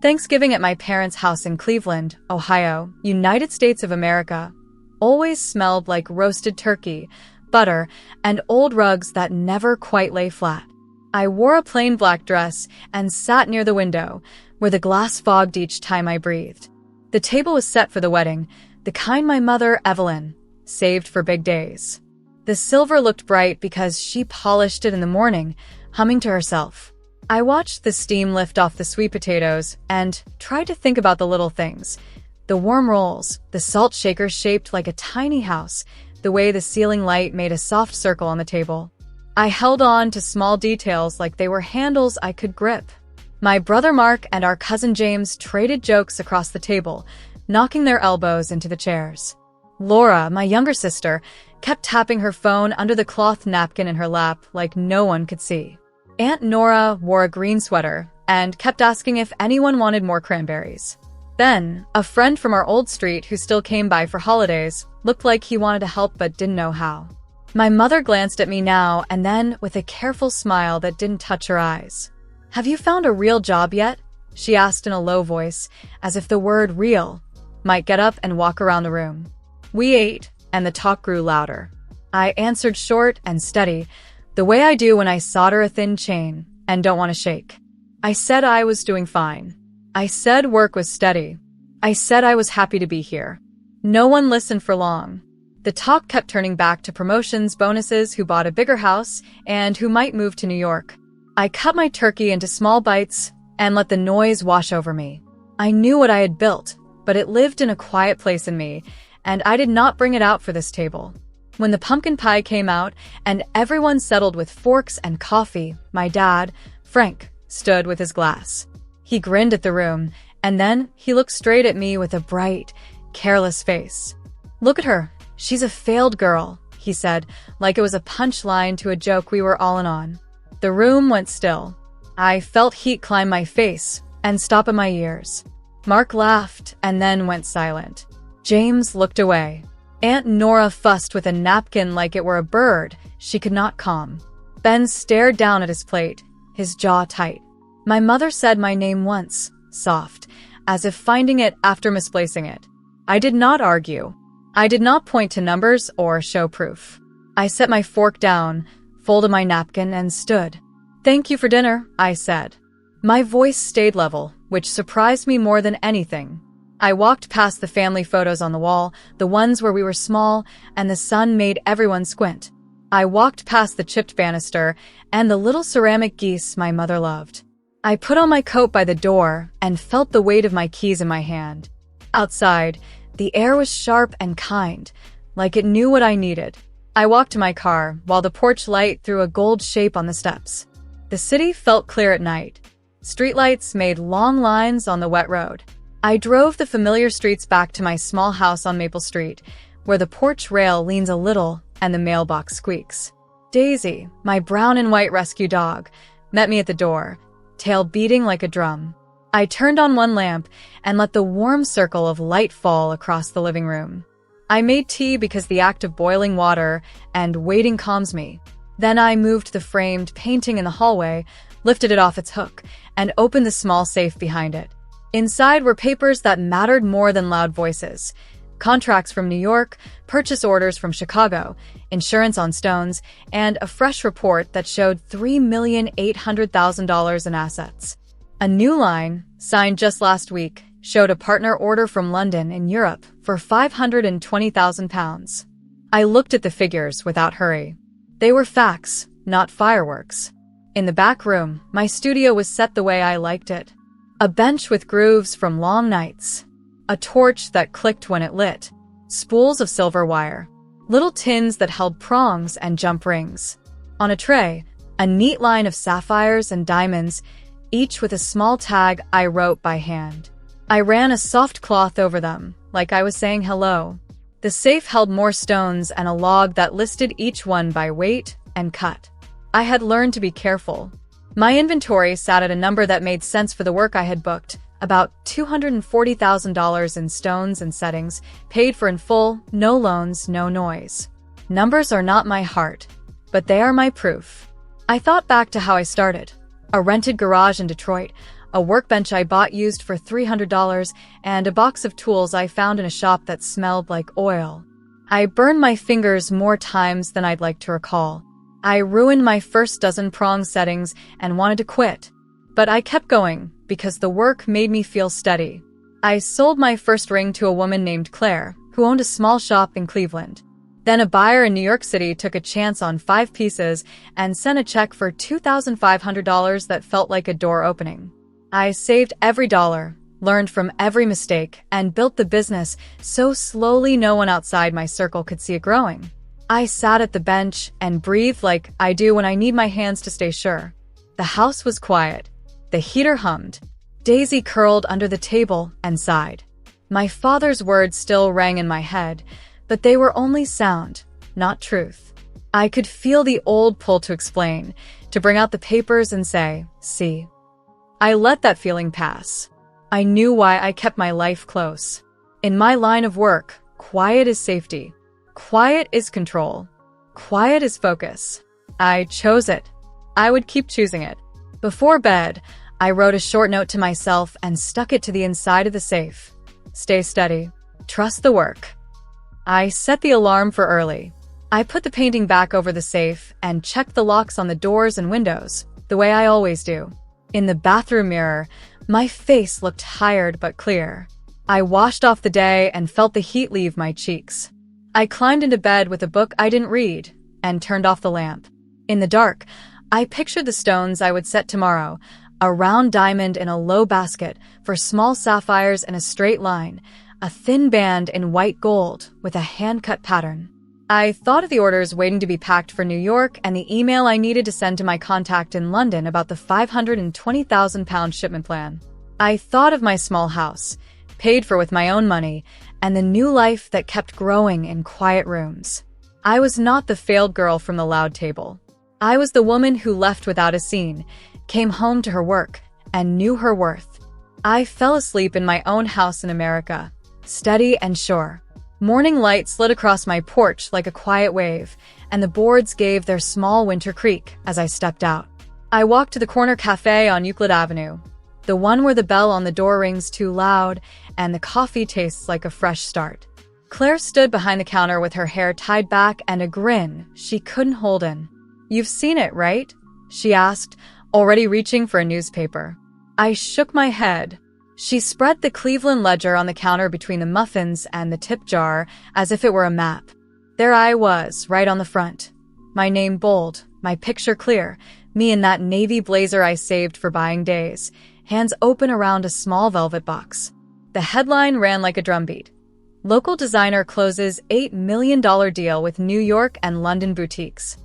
Thanksgiving at my parents' house in Cleveland, Ohio, United States of America, always smelled like roasted turkey, butter, and old rugs that never quite lay flat. I wore a plain black dress and sat near the window, where the glass fogged each time I breathed. The table was set for the wedding, the kind my mother, Evelyn, saved for big days. The silver looked bright because she polished it in the morning, humming to herself. I watched the steam lift off the sweet potatoes and tried to think about the little things. The warm rolls, the salt shakers shaped like a tiny house, the way the ceiling light made a soft circle on the table. I held on to small details like they were handles I could grip. My brother Mark and our cousin James traded jokes across the table, knocking their elbows into the chairs. Laura, my younger sister, kept tapping her phone under the cloth napkin in her lap like no one could see. Aunt Nora wore a green sweater and kept asking if anyone wanted more cranberries. Then, a friend from our old street who still came by for holidays looked like he wanted to help but didn't know how. My mother glanced at me now and then with a careful smile that didn't touch her eyes. "Have you found a real job yet?" she asked in a low voice, as if the word real might get up and walk around the room. We ate, and the talk grew louder. I answered short and steady, the way I do when I solder a thin chain and don't want to shake. I said I was doing fine. I said work was steady. I said I was happy to be here. No one listened for long. The talk kept turning back to promotions, bonuses, who bought a bigger house, and who might move to New York. I cut my turkey into small bites and let the noise wash over me. I knew what I had built, but it lived in a quiet place in me, and I did not bring it out for this table. When the pumpkin pie came out and everyone settled with forks and coffee, my dad, Frank, stood with his glass. He grinned at the room, and then he looked straight at me with a bright, careless face. "Look at her. She's a failed girl," he said, like it was a punchline to a joke we were all in on. The room went still. I felt heat climb my face and stop at my ears. Mark laughed and then went silent. James looked away. Aunt Nora fussed with a napkin like it were a bird she could not calm. Ben stared down at his plate, his jaw tight. My mother said my name once, soft, as if finding it after misplacing it. I did not argue. I did not point to numbers or show proof. I set my fork down, folded my napkin, and stood. "Thank you for dinner," I said. My voice stayed level, which surprised me more than anything. I walked past the family photos on the wall, the ones where we were small and the sun made everyone squint. I walked past the chipped banister and the little ceramic geese my mother loved. I put on my coat by the door and felt the weight of my keys in my hand. Outside, the air was sharp and kind, like it knew what I needed. I walked to my car while the porch light threw a gold shape on the steps. The city felt clear at night. Streetlights made long lines on the wet road. I drove the familiar streets back to my small house on Maple Street, where the porch rail leans a little and the mailbox squeaks. Daisy, my brown and white rescue dog, met me at the door, tail beating like a drum. I turned on one lamp and let the warm circle of light fall across the living room. I made tea because the act of boiling water and waiting calms me. Then I moved the framed painting in the hallway, lifted it off its hook, and opened the small safe behind it. Inside were papers that mattered more than loud voices. Contracts from New York, purchase orders from Chicago, insurance on stones, and a fresh report that showed $3,800,000 in assets. A new line, signed just last week, showed a partner order from London in Europe for £520,000. I looked at the figures without hurry. They were facts, not fireworks. In the back room, my studio was set the way I liked it. A bench with grooves from long nights. A torch that clicked when it lit. Spools of silver wire. Little tins that held prongs and jump rings. On a tray, a neat line of sapphires and diamonds, each with a small tag I wrote by hand. I ran a soft cloth over them, like I was saying hello. The safe held more stones and a log that listed each one by weight and cut. I had learned to be careful. My inventory sat at a number that made sense for the work I had booked, about $240,000 in stones and settings, paid for in full, no loans, no noise. Numbers are not my heart, but they are my proof. I thought back to how I started. A rented garage in Detroit, a workbench I bought used for $300, and a box of tools I found in a shop that smelled like oil. I burned my fingers more times than I'd like to recall. I ruined my first dozen prong settings and wanted to quit. But I kept going because the work made me feel steady. I sold my first ring to a woman named Claire, who owned a small shop in Cleveland. Then a buyer in New York City took a chance on 5 pieces and sent a check for $2,500 that felt like a door opening. I saved every dollar, learned from every mistake, and built the business so slowly no one outside my circle could see it growing. I sat at the bench and breathed like I do when I need my hands to stay sure. The house was quiet. The heater hummed. Daisy curled under the table and sighed. My father's words still rang in my head, but they were only sound, not truth. I could feel the old pull to explain, to bring out the papers and say, "See." I let that feeling pass. I knew why I kept my life close. In my line of work, quiet is safety. Quiet is control. Quiet is focus. I chose it. I would keep choosing it. Before bed, I wrote a short note to myself and stuck it to the inside of the safe. Stay steady. Trust the work. I set the alarm for early. I put the painting back over the safe and checked the locks on the doors and windows, the way I always do. In the bathroom mirror, my face looked tired but clear. I washed off the day and felt the heat leave my cheeks. I climbed into bed with a book I didn't read and turned off the lamp. In the dark, I pictured the stones I would set tomorrow, a round diamond in a low basket for small sapphires in a straight line, a thin band in white gold with a hand-cut pattern. I thought of the orders waiting to be packed for New York and the email I needed to send to my contact in London about the £520,000 shipment plan. I thought of my small house, paid for with my own money, and the new life that kept growing in quiet rooms. I was not the failed girl from the loud table. I was the woman who left without a scene, came home to her work, and knew her worth. I fell asleep in my own house in America, steady and sure. Morning light slid across my porch like a quiet wave, and the boards gave their small winter creak as I stepped out. I walked to the corner cafe on Euclid Avenue, the one where the bell on the door rings too loud and the coffee tastes like a fresh start. Claire stood behind the counter with her hair tied back and a grin she couldn't hold in. "You've seen it, right?" she asked, already reaching for a newspaper. I shook my head. She spread the Cleveland Ledger on the counter between the muffins and the tip jar as if it were a map. There I was, right on the front. My name bold, my picture clear, me in that navy blazer I saved for buying days, hands open around a small velvet box. The headline ran like a drumbeat. Local designer closes $8 million deal with New York and London boutiques.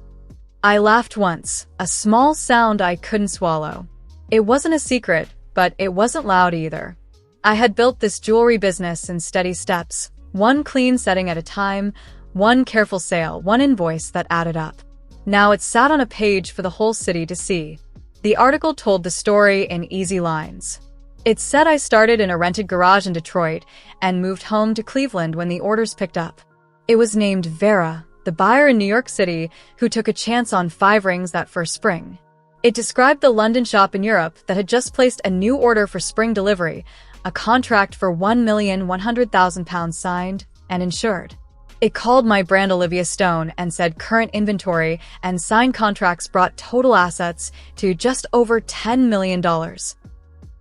I laughed once, a small sound I couldn't swallow. It wasn't a secret, but it wasn't loud either. I had built this jewelry business in steady steps, one clean setting at a time, one careful sale, one invoice that added up. Now it sat on a page for the whole city to see. The article told the story in easy lines. It said I started in a rented garage in Detroit and moved home to Cleveland when the orders picked up. It was named Vera, the buyer in New York City who took a chance on 5 rings that first spring. It described the London shop in Europe that had just placed a new order for spring delivery, a contract for £1,100,000 signed and insured. It called my brand Olivia Stone and said current inventory and signed contracts brought total assets to just over $10 million.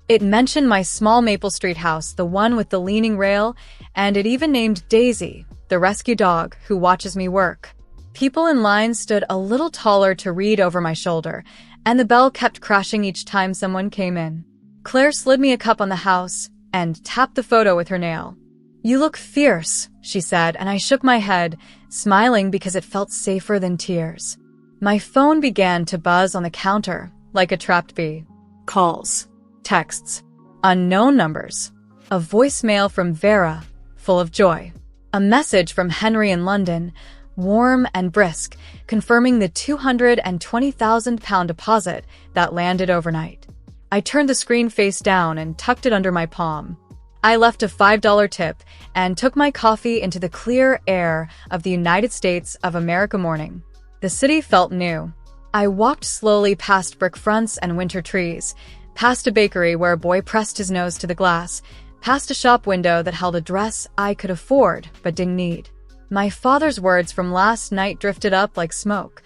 It mentioned my small Maple Street house, the one with the leaning rail, and it even named Daisy, the rescue dog who watches me work. People in line stood a little taller to read over my shoulder, and the bell kept crashing each time someone came in. Claire slid me a cup on the house and tapped the photo with her nail. "You look fierce," she said, and I shook my head, smiling because it felt safer than tears. My phone began to buzz on the counter like a trapped bee. Calls. Texts, unknown numbers, a voicemail from Vera, full of joy, a message from Henry in London, warm and brisk, confirming the £220,000 deposit that landed overnight. I turned the screen face down and tucked it under my palm. I left a $5 tip and took my coffee into the clear air of the United States of America morning. The city felt new. I walked slowly past brick fronts and winter trees, past a bakery where a boy pressed his nose to the glass, past a shop window that held a dress I could afford but didn't need. My father's words from last night drifted up like smoke.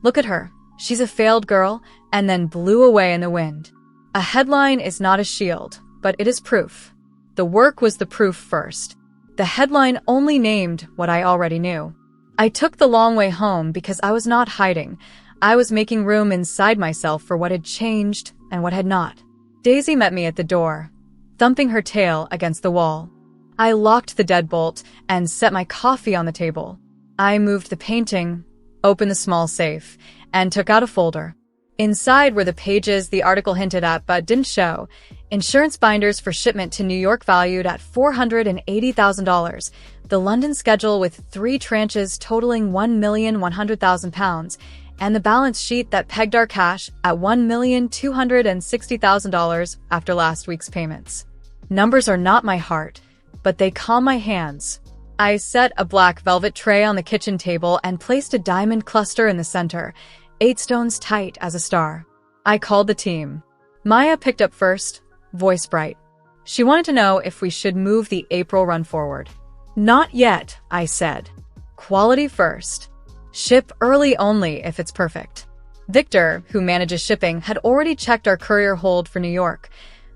Look at her. She's a failed girl, and then blew away in the wind. A headline is not a shield, but it is proof. The work was the proof first. The headline only named what I already knew. I took the long way home because I was not hiding. I was making room inside myself for what had changed and what had not. Daisy met me at the door, thumping her tail against the wall. I locked the deadbolt and set my coffee on the table. I moved the painting, opened the small safe, and took out a folder. Inside were the pages the article hinted at but didn't show. Insurance binders for shipment to New York valued at $480,000. The London schedule with 3 tranches totaling £1,100,000, and the balance sheet that pegged our cash at $1,260,000 after last week's payments. Numbers are not my heart, but they calm my hands. I set a black velvet tray on the kitchen table and placed a diamond cluster in the center, 8 stones tight as a star. I called the team. Maya picked up first, voice bright. She wanted to know if we should move the April run forward. Not yet, I said. Quality first. Ship early only if it's perfect. Victor, who manages shipping, had already checked our courier hold for New York.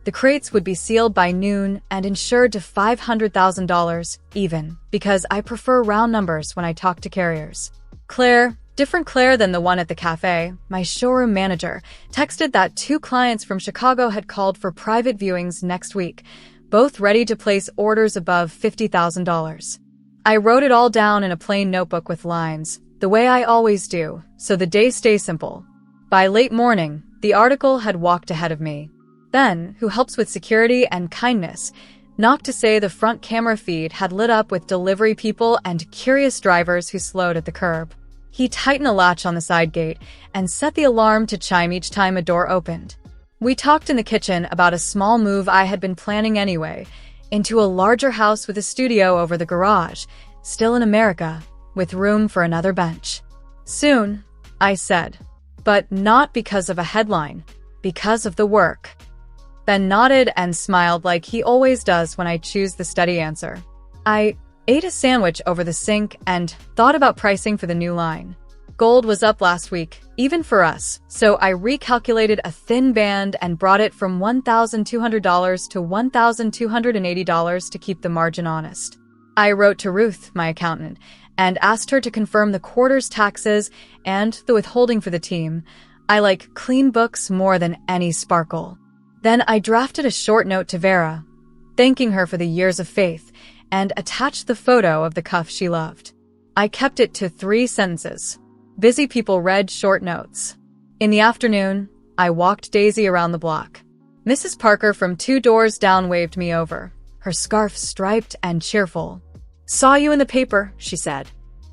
The crates would be sealed by noon and insured to $500,000 even, because I prefer round numbers when I talk to carriers. Claire, different Claire than the one at the cafe, my showroom manager, texted that 2 clients from Chicago had called for private viewings next week, both ready to place orders above $50,000. I wrote it all down in a plain notebook with lines, the way I always do, so the day stays simple. By late morning, the article had walked ahead of me. Ben, who helps with security and kindness, knocked to say the front camera feed had lit up with delivery people and curious drivers who slowed at the curb. He tightened a latch on the side gate and set the alarm to chime each time a door opened. We talked in the kitchen about a small move I had been planning anyway, into a larger house with a studio over the garage, still in America, with room for another bench. Soon, I said, but not because of a headline, because of the work. Ben nodded and smiled like he always does when I choose the steady answer. I ate a sandwich over the sink and thought about pricing for the new line. Gold was up last week, even for us, so I recalculated a thin band and brought it from $1,200 to $1,280 to keep the margin honest. I wrote to Ruth, my accountant, and asked her to confirm the quarter's taxes and the withholding for the team. I like clean books more than any sparkle. Then I drafted a short note to Vera, thanking her for the years of faith, and attached the photo of the cuff she loved. I kept it to 3 sentences. Busy people read short notes. In the afternoon, I walked Daisy around the block. Mrs. Parker from 2 doors down waved me over, her scarf striped and cheerful. Saw you in the paper, she said.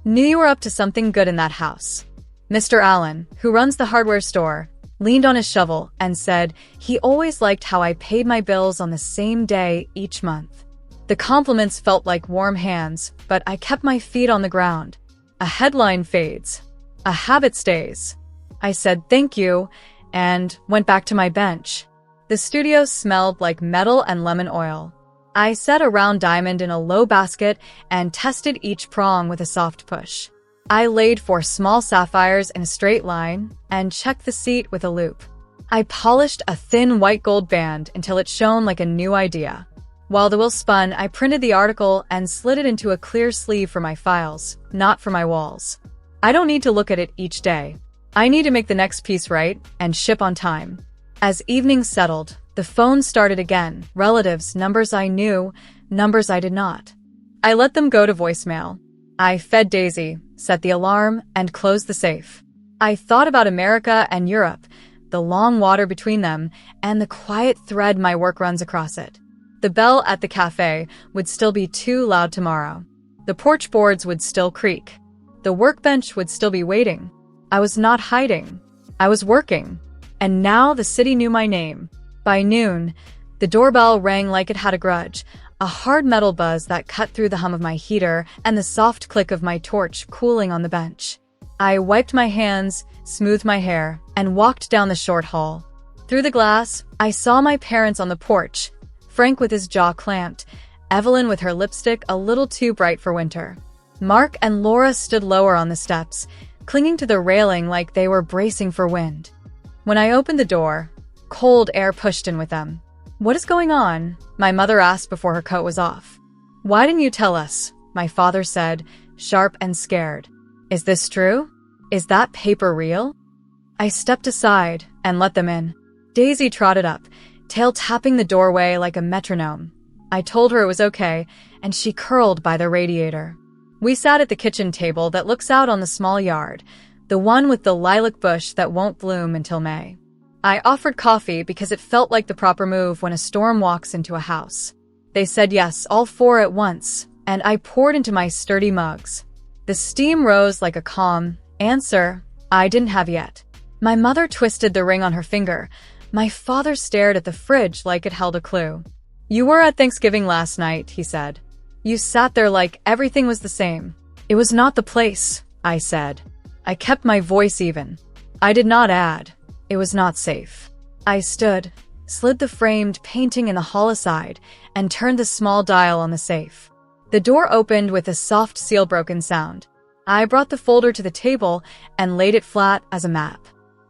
Knew you were up to something good in that house. Mr. Allen, who runs the hardware store, leaned on his shovel and said he always liked how I paid my bills on the same day each month. The compliments felt like warm hands, but I kept my feet on the ground. A headline fades. A habit stays. I said thank you and went back to my bench. The studio smelled like metal and lemon oil. I set a round diamond in a low basket and tested each prong with a soft push. I laid 4 small sapphires in a straight line and checked the seat with a loupe. I polished a thin white gold band until it shone like a new idea. While the wheel spun, I printed the article and slid it into a clear sleeve for my files, not for my walls. I don't need to look at it each day. I need to make the next piece right and ship on time. As evening settled, the phone started again. Relatives, numbers I knew, numbers I did not. I let them go to voicemail. I fed Daisy, set the alarm, and closed the safe. I thought about America and Europe, the long water between them, and the quiet thread my work runs across it. The bell at the cafe would still be too loud tomorrow. The porch boards would still creak. The workbench would still be waiting. I was not hiding. I was working. And now the city knew my name. By noon, the doorbell rang like it had a grudge, a hard metal buzz that cut through the hum of my heater and the soft click of my torch cooling on the bench. I wiped my hands, smoothed my hair, and walked down the short hall. Through the glass, I saw my parents on the porch, Frank with his jaw clamped, Evelyn with her lipstick a little too bright for winter. Mark and Laura stood lower on the steps, clinging to the railing like they were bracing for wind. When I opened the door, cold air pushed in with them. "What is going on?" my mother asked before her coat was off. "Why didn't you tell us?" my father said, sharp and scared. "Is this true? Is that paper real?" I stepped aside and let them in. Daisy trotted up, tail tapping the doorway like a metronome. I told her it was okay, and she curled by the radiator. We sat at the kitchen table that looks out on the small yard, the one with the lilac bush that won't bloom until May. I offered coffee because it felt like the proper move when a storm walks into a house. They said yes, all four at once, and I poured into my sturdy mugs. The steam rose like a calm answer I didn't have yet. My mother twisted the ring on her finger. My father stared at the fridge like it held a clue. "You were at Thanksgiving last night," he said. "You sat there like everything was the same." "It was not the place," I said. I kept my voice even. I did not add, "It was not safe." I stood, slid the framed painting in the hall aside, and turned the small dial on the safe. The door opened with a soft seal-broken sound. I brought the folder to the table and laid it flat as a map.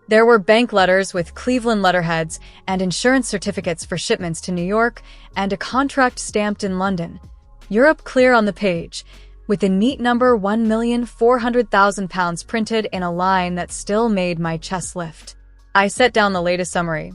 There were bank letters with Cleveland letterheads and insurance certificates for shipments to New York and a contract stamped in London. Europe clear on the page, with the neat number £1,400,000 printed in a line that still made my chest lift. I set down the latest summary,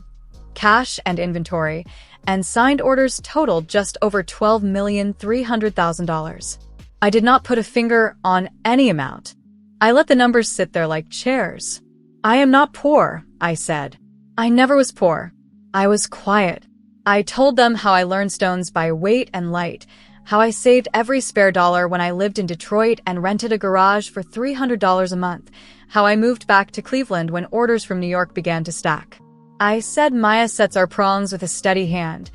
cash and inventory, and signed orders totaled just over $12,300,000. I did not put a finger on any amount. I let the numbers sit there like chairs. "I am not poor," I said. I never was poor. I was quiet. I told them how I learned stones by weight and light, how I saved every spare dollar when I lived in Detroit and rented a garage for $300 a month, how I moved back to Cleveland when orders from New York began to stack. I said Maya sets our prongs with a steady hand.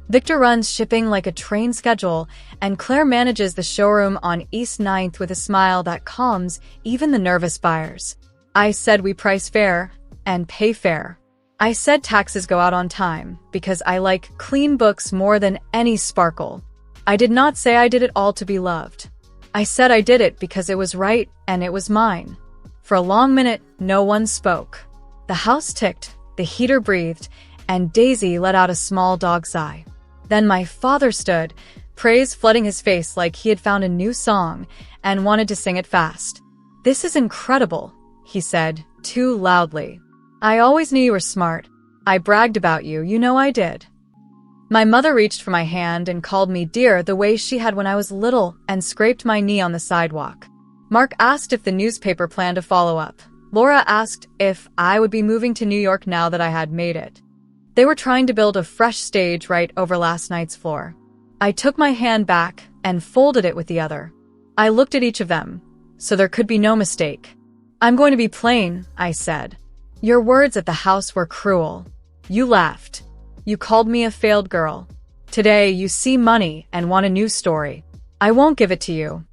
Victor runs shipping like a train schedule, and Claire manages the showroom on East 9th with a smile that calms even the nervous buyers. I said we price fair and pay fair. I said taxes go out on time because I like clean books more than any sparkle. I did not say I did it all to be loved. I said I did it because it was right and it was mine. For a long minute, no one spoke. The house ticked, the heater breathed, and Daisy let out a small dog sigh. Then my father stood, praise flooding his face like he had found a new song and wanted to sing it fast. "This is incredible," he said, too loudly. "I always knew you were smart. I bragged about you, you know I did." My mother reached for my hand and called me dear the way she had when I was little and scraped my knee on the sidewalk. Mark asked if the newspaper planned a follow-up. Laura asked if I would be moving to New York now that I had made it. They were trying to build a fresh stage right over last night's floor. I took my hand back and folded it with the other. I looked at each of them, so there could be no mistake. "I'm going to be plain," I said. "Your words at the house were cruel. You laughed. You called me a failed girl. Today you see money and want a new story. I won't give it to you."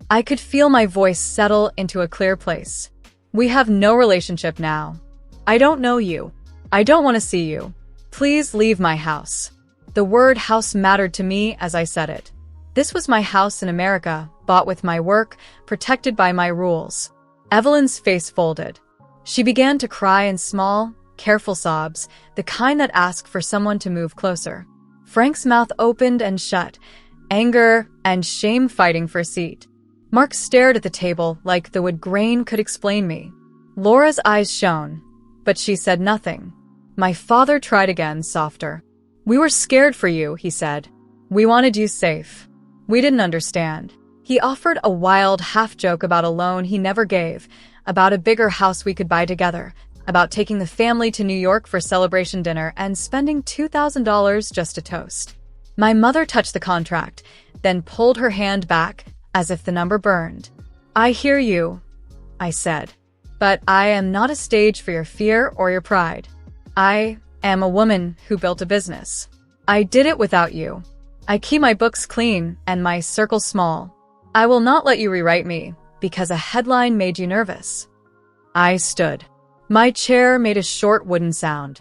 I could feel my voice settle into a clear place. "We have no relationship now. I don't know you. I don't want to see you. Please leave my house." The word house mattered to me as I said it. This was my house in America, bought with my work, protected by my rules. Evelyn's face folded. She began to cry in small, careful sobs, the kind that ask for someone to move closer. Frank's mouth opened and shut, anger and shame fighting for a seat. Mark stared at the table like the wood grain could explain me. Laura's eyes shone, but she said nothing. My father tried again, softer. "We were scared for you," he said. "We wanted you safe. We didn't understand." He offered a wild half-joke about a loan he never gave, about a bigger house we could buy together, about taking the family to New York for celebration dinner and spending $2,000 just to toast. My mother touched the contract, then pulled her hand back as if the number burned. "I hear you," I said, "but I am not a stage for your fear or your pride. I am a woman who built a business. I did it without you. I keep my books clean and my circle small. I will not let you rewrite me because a headline made you nervous." I stood. My chair made a short wooden sound.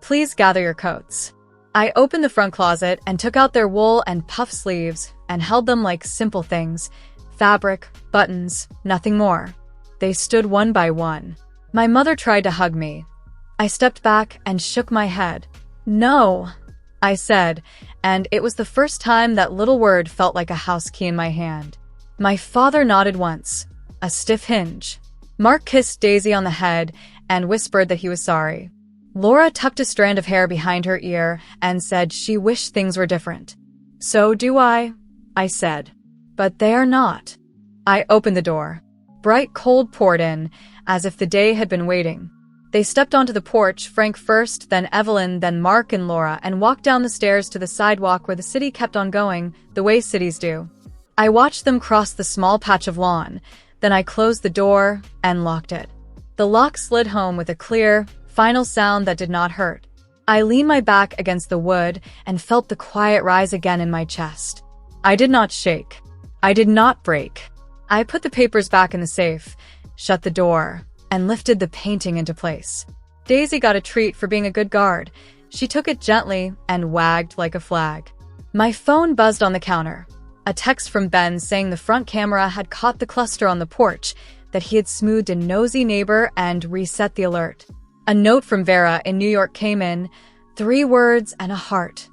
Please gather your coats. I opened the front closet and took out their wool and puff sleeves and held them like simple things. Fabric, buttons, nothing more. They stood one by one. My mother tried to hug me. I stepped back and shook my head. No, I said, and it was the first time that little word felt like a house key in my hand. My father nodded once, a stiff hinge. Mark kissed Daisy on the head and whispered that he was sorry. Laura tucked a strand of hair behind her ear and said she wished things were different. So do I said. But they are not. I opened the door. Bright cold poured in, as if the day had been waiting. They stepped onto the porch, Frank first, then Evelyn, then Mark and Laura, and walked down the stairs to the sidewalk where the city kept on going, the way cities do. I watched them cross the small patch of lawn, then I closed the door and locked it. The lock slid home with a clear, final sound that did not hurt. I leaned my back against the wood and felt the quiet rise again in my chest. I did not shake. I did not break. I put the papers back in the safe, shut the door, and lifted the painting into place. Daisy got a treat for being a good guard. She took it gently and wagged like a flag. My phone buzzed on the counter. A text from Ben saying the front camera had caught the cluster on the porch, that he had smoothed a nosy neighbor and reset the alert. A note from Vera in New York came in, 3 words and a heart.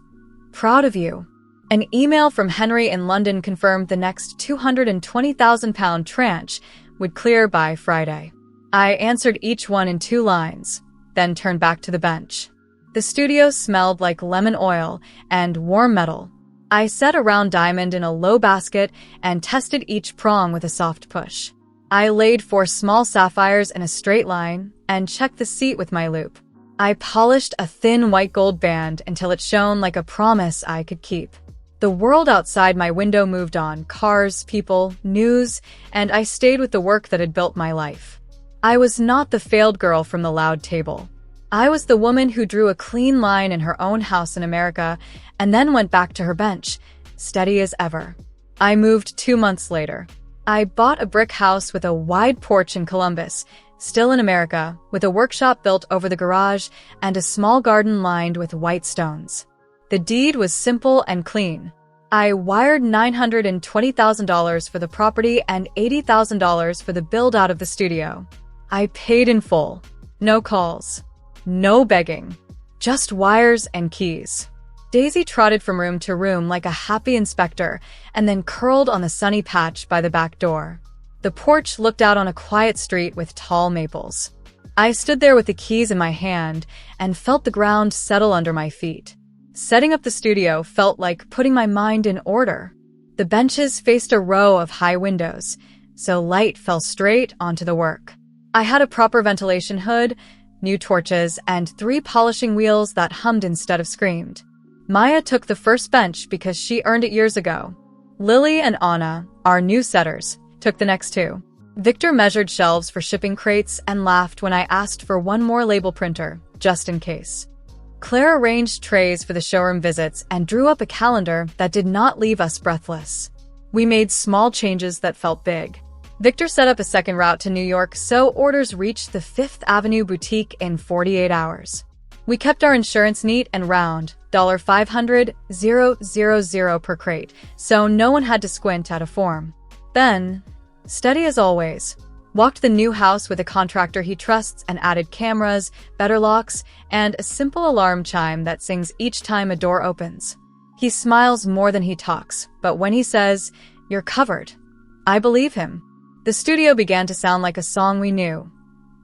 Proud of you. An email from Henry in London confirmed the next £220,000 tranche would clear by Friday. I answered each one in 2 lines, then turned back to the bench. The studio smelled like lemon oil and warm metal. I set a round diamond in a low basket and tested each prong with a soft push. I laid 4 small sapphires in a straight line and checked the seat with my loupe. I polished a thin white gold band until it shone like a promise I could keep. The world outside my window moved on, cars, people, news, and I stayed with the work that had built my life. I was not the failed girl from the loud table. I was the woman who drew a clean line in her own house in America and then went back to her bench, steady as ever. I moved 2 months later. I bought a brick house with a wide porch in Columbus, still in America, with a workshop built over the garage and a small garden lined with white stones. The deed was simple and clean. I wired $920,000 for the property and $80,000 for the build-out of the studio. I paid in full. No calls. No begging. Just wires and keys. Daisy trotted from room to room like a happy inspector and then curled on the sunny patch by the back door. The porch looked out on a quiet street with tall maples. I stood there with the keys in my hand and felt the ground settle under my feet. Setting up the studio felt like putting my mind in order. The benches faced a row of high windows, so light fell straight onto the work. I had a proper ventilation hood, new torches, and 3 polishing wheels that hummed instead of screamed. Maya took the first bench because she earned it years ago. Lily and Anna, our new setters, took the next 2. Victor measured shelves for shipping crates and laughed when I asked for 1 more label printer, just in case. Claire arranged trays for the showroom visits and drew up a calendar that did not leave us breathless. We made small changes that felt big. Victor set up a second route to New York, so orders reached the 5th Avenue boutique in 48 hours. We kept our insurance neat and round, $500,000 per crate, so no one had to squint at a form. Then, steady as always, walked the new house with a contractor he trusts and added cameras, better locks, and a simple alarm chime that sings each time a door opens. He smiles more than he talks, but when he says, "You're covered," I believe him. The studio began to sound like a song we knew.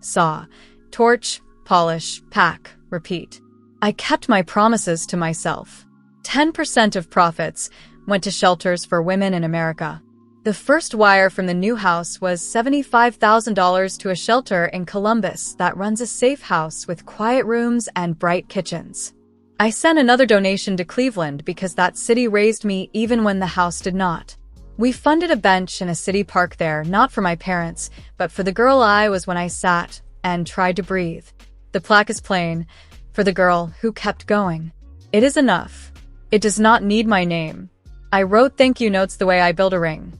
Saw, torch, polish, pack, repeat. I kept my promises to myself. 10% of profits went to shelters for women in America. The first wire from the new house was $75,000 to a shelter in Columbus that runs a safe house with quiet rooms and bright kitchens. I sent another donation to Cleveland because that city raised me even when the house did not. We funded a bench in a city park there, not for my parents, but for the girl I was when I sat and tried to breathe. The plaque is plain, for the girl who kept going. It is enough. It does not need my name. I wrote thank you notes the way I build a ring.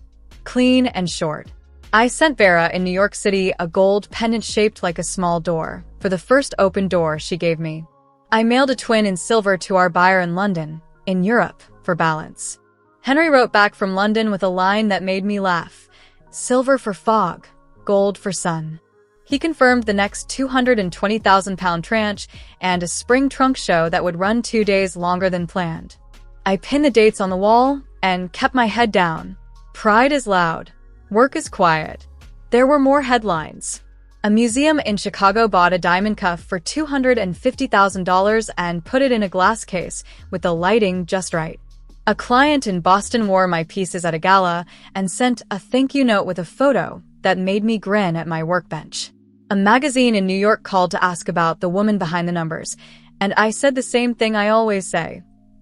Clean and short. I sent Vera in New York City a gold pendant shaped like a small door, for the first open door she gave me. I mailed a twin in silver to our buyer in London, in Europe, for balance. Henry wrote back from London with a line that made me laugh. Silver for fog, gold for sun. He confirmed the next £220,000 tranche and a spring trunk show that would run 2 days longer than planned. I pinned the dates on the wall and kept my head down. Pride is loud. Work is quiet. There were more headlines. A museum in Chicago bought a diamond cuff for $250,000 and put it in a glass case with the lighting just right. A client in Boston wore my pieces at a gala and sent a thank you note with a photo that made me grin at my workbench. A magazine in New York called to ask about the woman behind the numbers, and I said the same thing I always say.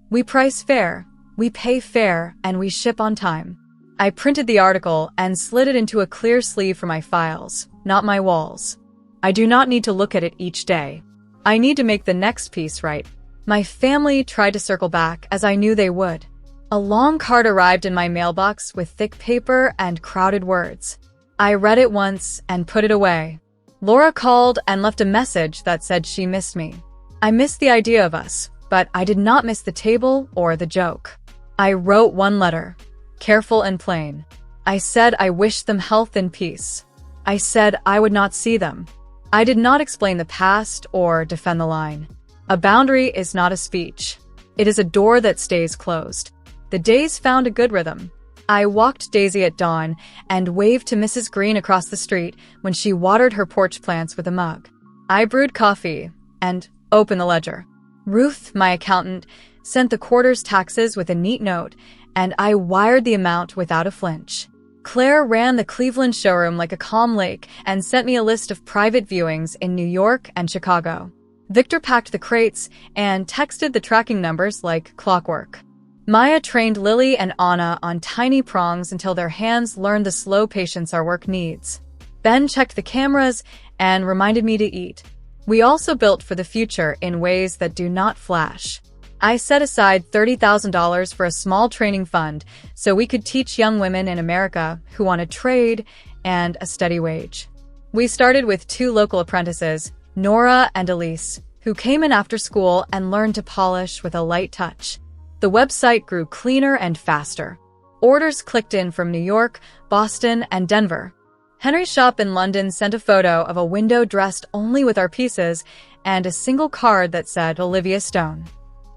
We price fair, we pay fair, and we ship on time. I printed the article and slid it into a clear sleeve for my files, not my walls. I do not need to look at it each day. I need to make the next piece right. My family tried to circle back, as I knew they would. A long card arrived in my mailbox with thick paper and crowded words. I read it once and put it away. Laura called and left a message that said she missed me. I missed the idea of us, but I did not miss the table or the joke. I wrote one letter, careful and plain. I said I wished them health and peace. I said I would not see them. I did not explain the past or defend the line. A boundary is not a speech. It is a door that stays closed. The days found a good rhythm. I walked Daisy at dawn and waved to Mrs. Green across the street when she watered her porch plants with a mug. I brewed coffee and opened the ledger. Ruth, my accountant, sent the quarter's taxes with a neat note, and I wired the amount without a flinch. Claire ran the Cleveland showroom like a calm lake and sent me a list of private viewings in New York and Chicago. Victor packed the crates and texted the tracking numbers like clockwork. Maya trained Lily and Anna on tiny prongs until their hands learned the slow patience our work needs. Ben checked the cameras and reminded me to eat. We also built for the future in ways that do not flash. I set aside $30,000 for a small training fund so we could teach young women in America who want a trade and a steady wage. We started with 2 local apprentices, Nora and Elise, who came in after school and learned to polish with a light touch. The website grew cleaner and faster. Orders clicked in from New York, Boston, and Denver. Henry's shop in London sent a photo of a window dressed only with our pieces and a single card that said Olivia Stone.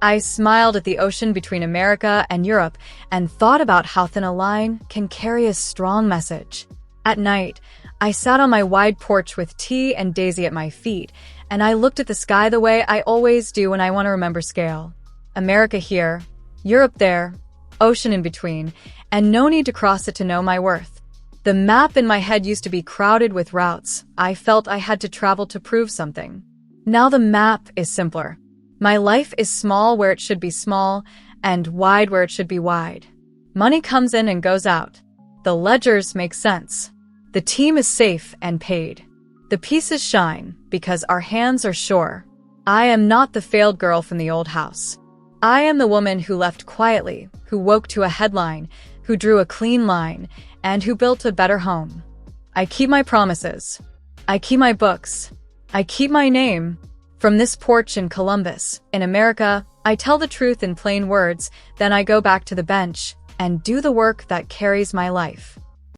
I smiled at the ocean between America and Europe and thought about how thin a line can carry a strong message. At night, I sat on my wide porch with tea and Daisy at my feet, and I looked at the sky the way I always do when I want to remember scale. America here, Europe there, ocean in between, and no need to cross it to know my worth. The map in my head used to be crowded with routes I felt I had to travel to prove something. Now the map is simpler. My life is small where it should be small, and wide where it should be wide. Money comes in and goes out. The ledgers make sense. The team is safe and paid. The pieces shine because our hands are sure. I am not the failed girl from the old house. I am the woman who left quietly, who woke to a headline, who drew a clean line, and who built a better home. I keep my promises. I keep my books. I keep my name. From this porch in Columbus, in America, I tell the truth in plain words, then I go back to the bench and do the work that carries my life.